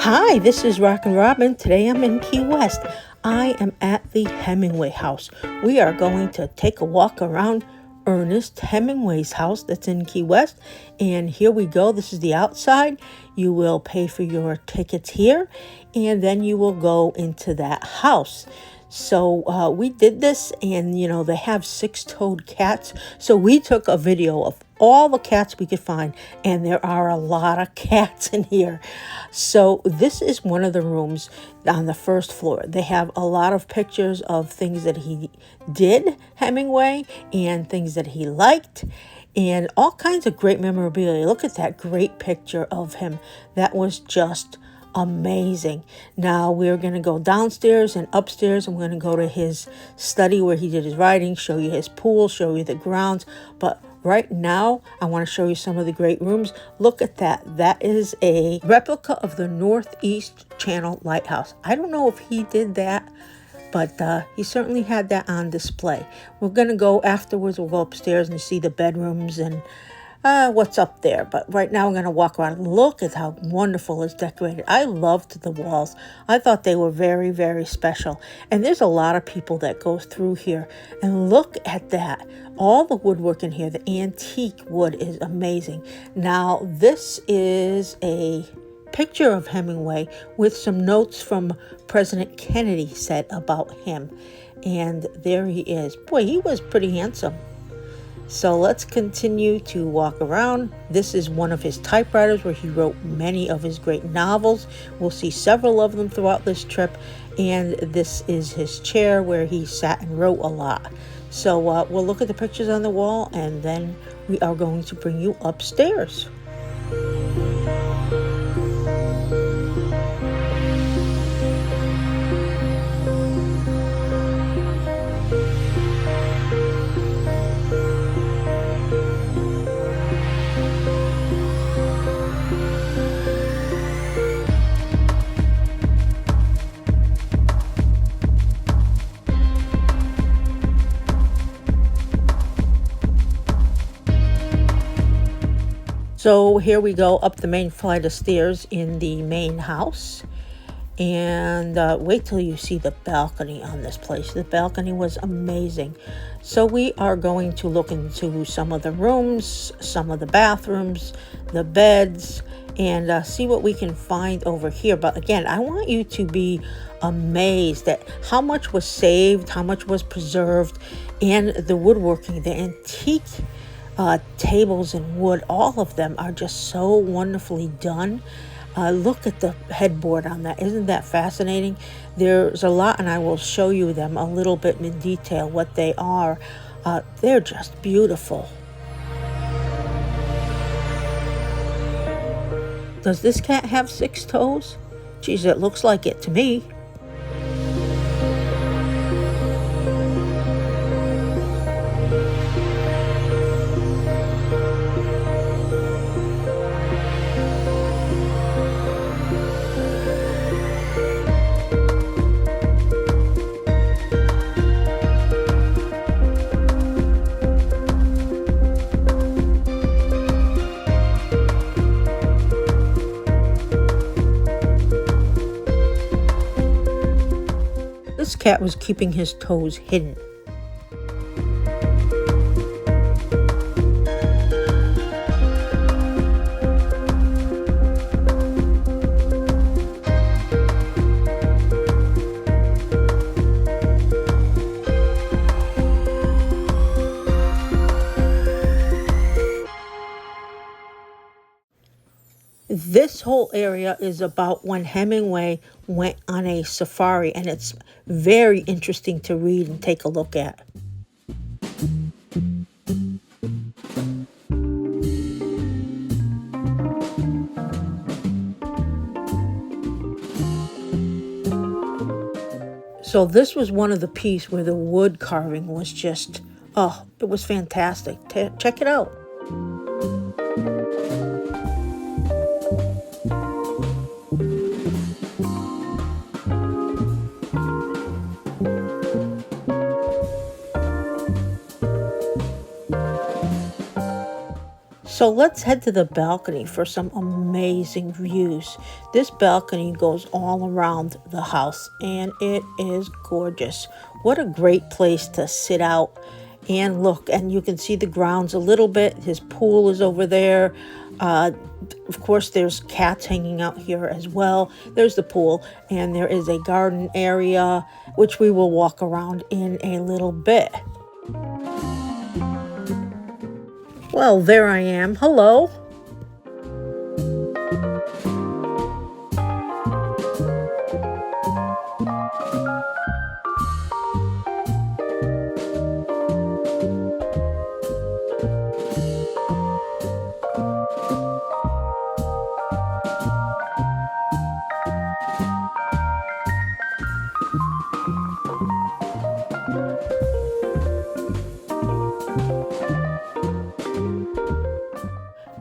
Hi, this is RockinRobin. Today I'm in Key West. I am at the Hemingway House. We are going to take a walk around Ernest Hemingway's house that's in Key West. And here we go. This is the outside. You will pay for your tickets here, and then you will go into that house. So we did this, and they have six-toed cats. So we took a video of all the cats we could find, and there are a lot of cats in here. So this is one of the rooms on the first floor. They have a lot of pictures of things that he did, Hemingway, and things that he liked, and all kinds of great memorabilia. Look at that great picture of him. That was just amazing. Now we're going to go downstairs and upstairs. I'm going to go to his study where he did his writing, show you his pool, show you the grounds. But right now, I want to show you some of the great rooms. Look at that. That is a replica of the Northeast Channel Lighthouse. I don't know if he did that, but he certainly had that on display. We're going to go afterwards. We'll go upstairs and see the bedrooms and what's up there. But right now, I'm going to walk around. Look at how wonderful it's decorated. I loved the walls. I thought they were very, very special. And there's a lot of people that go through here. And look at that. All the woodwork in here, the antique wood is amazing. Now, this is a picture of Hemingway with some notes from President Kennedy said about him. And there he is. Boy, he was pretty handsome. So let's continue to walk around. This is one of his typewriters where he wrote many of his great novels. We'll see several of them throughout this trip. And this is his chair where he sat and wrote a lot. So we'll look at the pictures on the wall, and then we are going to bring you upstairs. So here we go up the main flight of stairs in the main house. And wait till you see the balcony on this place. The balcony was amazing. So we are going to look into some of the rooms, some of the bathrooms, the beds, and see what we can find over here. But again, I want you to be amazed at how much was saved, how much was preserved, and the woodworking, the antique tables and wood, all of them are just so wonderfully done. Look at the headboard on that. Isn't that fascinating? There's a lot, and I will show you them a little bit in detail what they are. They're just beautiful. Does this cat have six toes? Geez, it looks like it to me. This cat was keeping his toes hidden. This whole area is about when Hemingway went on a safari, and it's very interesting to read and take a look at. So this was one of the pieces where the wood carving was just, oh, it was fantastic. Check it out. So let's head to the balcony for some amazing views. This balcony goes all around the house and it is gorgeous. What a great place to sit out and look. And you can see the grounds a little bit. His pool is over there. Of course, there's cats hanging out here as well. There's the pool and there is a garden area, which we will walk around in a little bit. Well, there I am. Hello.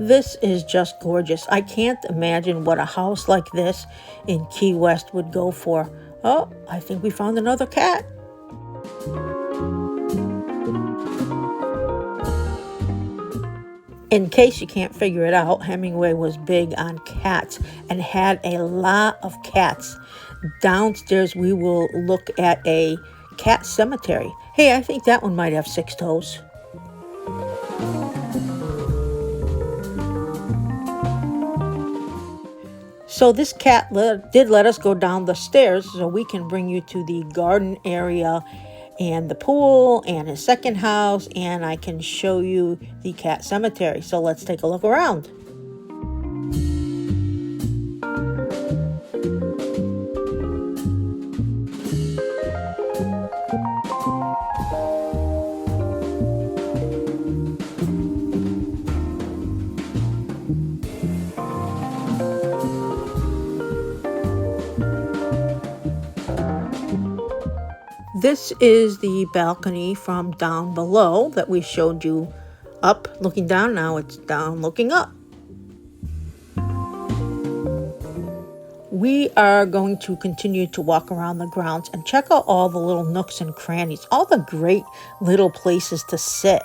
This is just gorgeous. I can't imagine what a house like this in Key West would go for. Oh, I think we found another cat. In case you can't figure it out, Hemingway was big on cats and had a lot of cats. Downstairs, we will look at a cat cemetery. Hey, I think that one might have 6 toes. So this cat did let us go down the stairs so we can bring you to the garden area and the pool and his second house, and I can show you the cat cemetery. So let's take a look around. This is the balcony from down below that we showed you up looking down. Now it's down looking up. We are going to continue to walk around the grounds and check out all the little nooks and crannies, all the great little places to sit.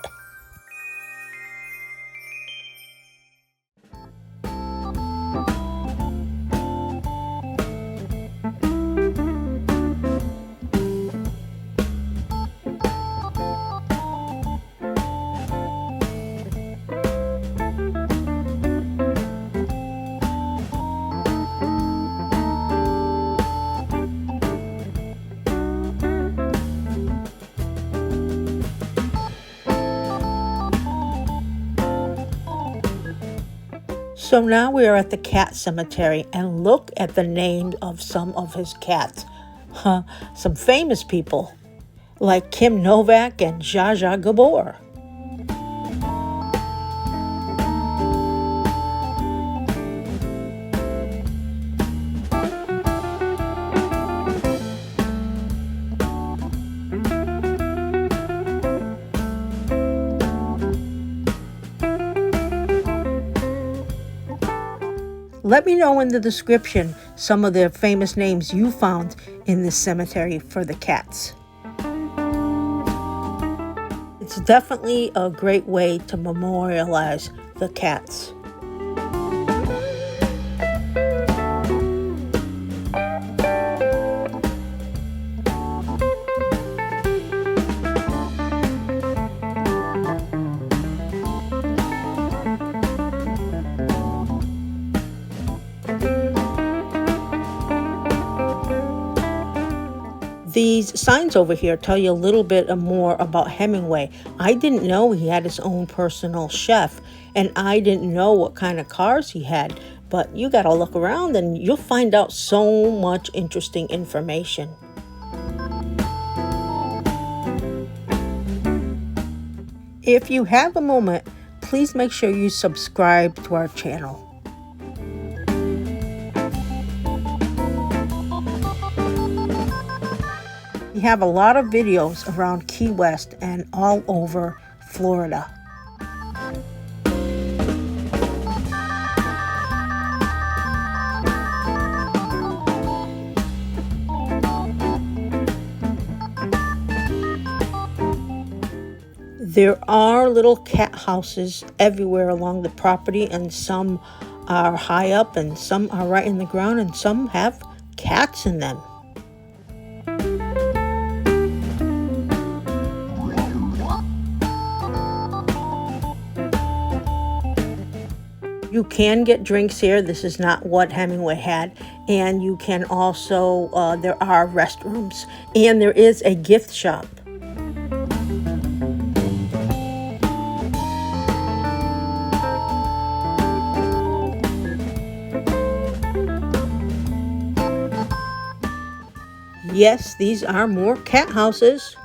So now we are at the cat cemetery and look at the names of some of his cats. Some famous people like Kim Novak and Zsa Zsa Gabor. Let me know in the description some of the famous names you found in this cemetery for the cats. It's definitely a great way to memorialize the cats. These signs over here tell you a little bit more about Hemingway. I didn't know he had his own personal chef, and I didn't know what kind of cars he had. But you got to look around and you'll find out so much interesting information. If you have a moment, please make sure you subscribe to our channel. We have a lot of videos around Key West and all over Florida. There are little cat houses everywhere along the property, and some are high up and some are right in the ground, and some have cats in them. You can get drinks here. This is not what Hemingway had. And you can also, there are restrooms, and there is a gift shop. Yes, these are more cat houses.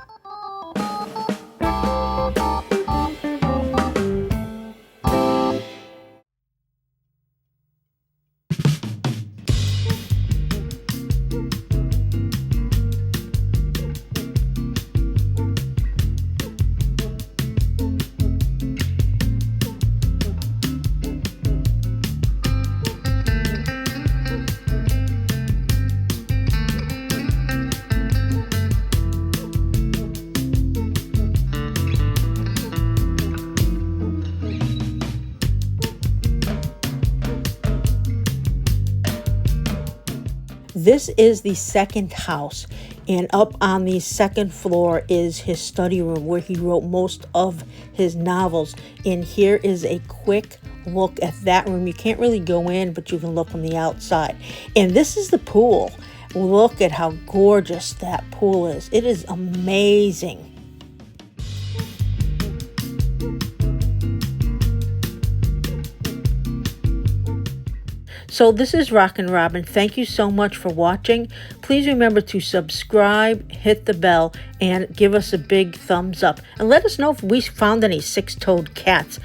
This is the second house, and up on the second floor is his study room where he wrote most of his novels. And here is a quick look at that room. You can't really go in, but you can look from the outside. And this is the pool. Look at how gorgeous that pool is. It is amazing. So this is RockinRobin. Thank you so much for watching. Please remember to subscribe, hit the bell, and give us a big thumbs up. And let us know if we found any six-toed cats.